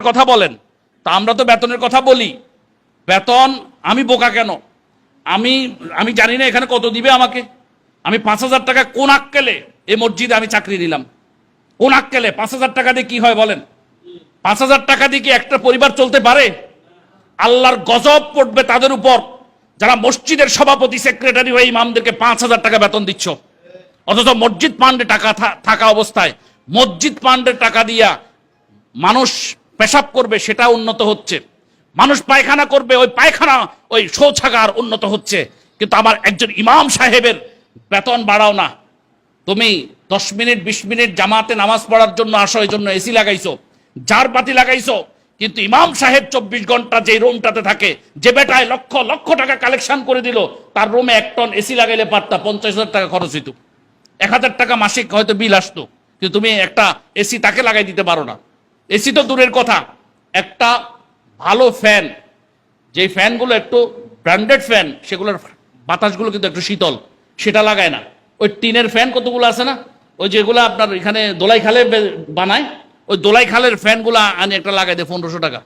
কথা বলেন, তা আমরা তো বেতনের কথা বলি। বেতন আমি বোকা কেন? আমি জানি না এখানে কত দিবে আমাকে। আমি 5,000 টাকা কোন আক্কেলে এই মসজিদে আমি চাকরি নিলাম? কোন আক্কেলে 5,000 টাকা দিয়ে কি হয় বলেন? 5,000 টাকা দিয়ে কি একটা পরিবার চলতে পারে? আল্লাহর গজব পড়বে তাদের উপর যারা মসজিদের সভাপতি, সেক্রেটারি হয়ে ইমামদেরকে 5,000 টাকা বেতন দিচ্ছ, অথচ মসজিদ ফান্ডে টাকা থাকা অবস্থায় মসজিদ ফান্ডের টাকা দিয়া মানুষ পেশাব করবে, সেটা উন্নত হচ্ছে। মানুষ পায়খানা করবে, ওই পায়খানা, ওই শৌচাগার উন্নত হচ্ছে। কিন্তু আমার একজন ইমাম সাহেবের বেতন বাড়াও না। তুমি 10 মিনিট 20 মিনিট জামাতে নামাজ পড়ার জন্য আসো, এই জন্য এসি লাগাইছো, জার বাতি লাগাইছো, কিন্তু ইমাম সাহেব 24 ঘন্টা যে রুমটাতে থাকে, যে বেটায় লক্ষ লক্ষ টাকা কালেকশন করে দিল, তার রুমে 1 টন এসি লাগাইলে পারতা 50,000 টাকা খরচ হইতো, 1,000 টাকা মাসিক হয়তো বিল আসতো। কিন্তু তুমি একটা এসি তাকে লাগাই দিতে পারো না। এসি তো দূরের কথা, একটা ভালো ফ্যান, যে ফ্যানগুলো একটু ব্র্যান্ডেড ফ্যান, সেগুলোর বাতাসগুলো কিন্তু একটু শীতল, সেটা লাগায় না। ওই টিনের ফ্যান কতগুলো আছে না, ওই যেগুলো আপনার এখানে দোলাই খালে বানায়, ওই দোলাই খালের ফ্যানগুলো আনি একটা লাগাই দেয় 1500 টাকা,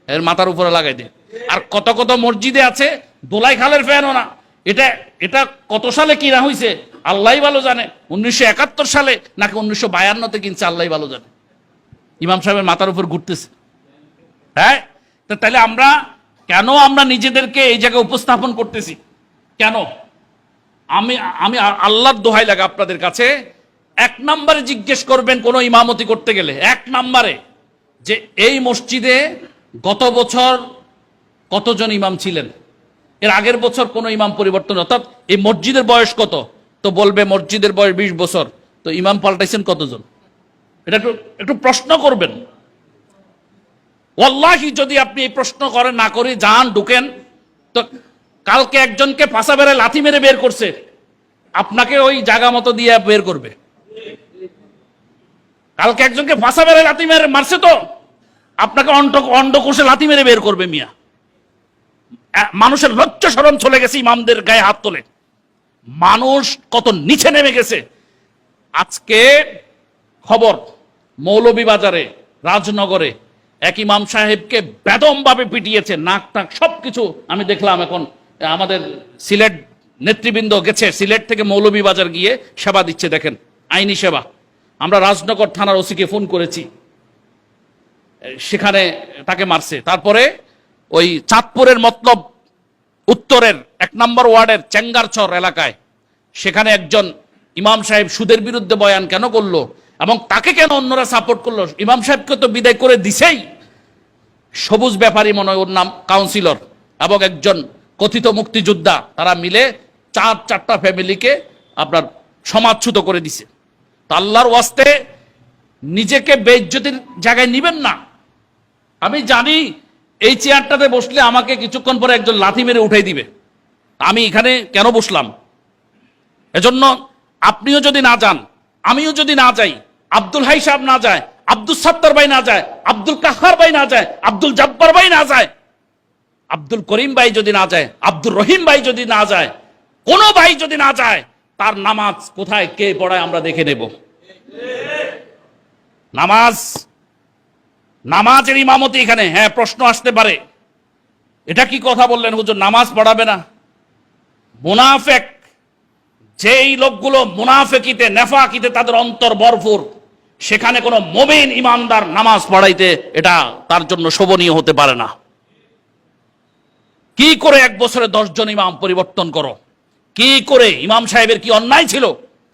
এর মাথার উপরে লাগাই দেয়। আর কত কত মসজিদে আছে দোলাই খালের ফ্যানও না। এটা এটা কত সালে কিনা হয়েছে আল্লাহই ভালো জানে, 1971 সালে নাকি 1952-তে কিনছে, আল্লাহই ভালো জানে। ইমাম সাহেবের মাথার উপর ঘুরতেছে। হ্যাঁ, তাহলে আমরা নিজেদেরকে এই জায়গায় উপস্থাপন করতেছি কেন? আমি আল্লাহর দোহাই লাগে আপনাদের কাছে, 1 নম্বরে জিজ্ঞেস করবেন কোন ইমামতি করতে গেলে, 1 নম্বরে যে এই মসজিদে গত বছর কতজন ইমাম ছিলেন, এর আগের বছর কোন ইমাম পরিবর্তন, অর্থাৎ এই মসজিদের বয়স কত, তো বলবে মসজিদের বয়স 20 বছর, তো ইমাম পাল্টাইছেন কতজন? এটা একটু প্রশ্ন করবেন। ওয়াল্লাহি যদি আপনি এই প্রশ্ন করেন, না করে যান ঢুকেন, তো কালকে একজনকে পাশা বেড়ে লাথি মেরে বের করছে, আপনাকে ওই জায়গা মতো দিয়ে বের করবে। কালকে একজনকে ফাঁসা বেড়ে লাথি মেরে মারছে, তো আপনাকে অন্ডকোষে লাথি মেরে বের করবে। মিয়া, মানুষের লজ্জা শরম চলে গেছে ইমামদের গায়ে হাত তোলে, মানুষ কত নিচে নেমে গেছে। আজকে খবর, মৌলভীবাজারে রাজনগরে এক ইমাম সাহেবকে বেদম ভাবে পিটিয়েছে, নাক টাক সবকিছু আমি দেখলাম। এখন আমাদের সিলেট নেতৃবৃন্দ গেছে, সিলেট থেকে মৌলভীবাজার গিয়ে সেবা দিচ্ছে, দেখেন আইনি সেবা। আমরা রাজনগর থানার ওসিকে ফোন করেছি, সেখানে তাকে মারছে। তারপরে ওই চাঁদপুরের মতলব উত্তরের 1 নম্বর ওয়ার্ডের চেঙ্গারচর এলাকায়, সেখানে একজন ইমাম সাহেব সুদের বিরুদ্ধে বয়ান কেন করলো এবং তাকে কেন অন্যরা সাপোর্ট করলো? ইমাম সাহেবকে তো বিদায় করে দিছেই। সবুজ ব্যাপারী মনে হয় ওর নাম, কাউন্সিলর, এবং একজন কথিত মুক্তিযোদ্ধা, তারা মিলে 4টা ফ্যামিলিকে আপনার সমাজচ্যুত করে দিছে। তো আল্লাহর ওয়াস্তে নিজেকে বেইজ্জতির জায়গায় নিবেন না। আমি জানি এই চেয়ারটাতে বসলে আমাকে কিছুক্ষণ পরে একজন লাথি মেরে উঠাই দিবে, আমি এখানে কেন বসলাম? এজন্য আপনিও যদি না যান, আমিও যদি না যাই, আব্দুল হাই সাহেব না যায়, আব্দুল সাত্তার ভাই না যায়, আব্দুল কাহার ভাই না যায়, আব্দুল জব্বার ভাই না যায়, আব্দুল করিম ভাই যদি না যায়, আব্দুর রহিম ভাই যদি না যায়, কোন ভাই যদি না যায়, তার নামাজ কোথায় কে পড়ায় আমরা দেখে নেব। নামাজের ইমামতি এখানে, হ্যাঁ প্রশ্ন আসতে পারে, এটা কি কথা বললেন হুজুর, নামাজ পড়াবে না? মুনাফেক, যেই লোকগুলো মুনাফেকিতে নেফাকিতে তাদের অন্তর ভরপুর, সেখানে কোনো মুমিন ইমানদার নামাজ পড়াইতে এটা তার জন্য শোভনীয় হতে পারে না। কি করে 1 বছরে 10 জন ইমাম পরিবর্তন করো? কি করে? ইমাম সাহেবের কি অন্যায় ছিল?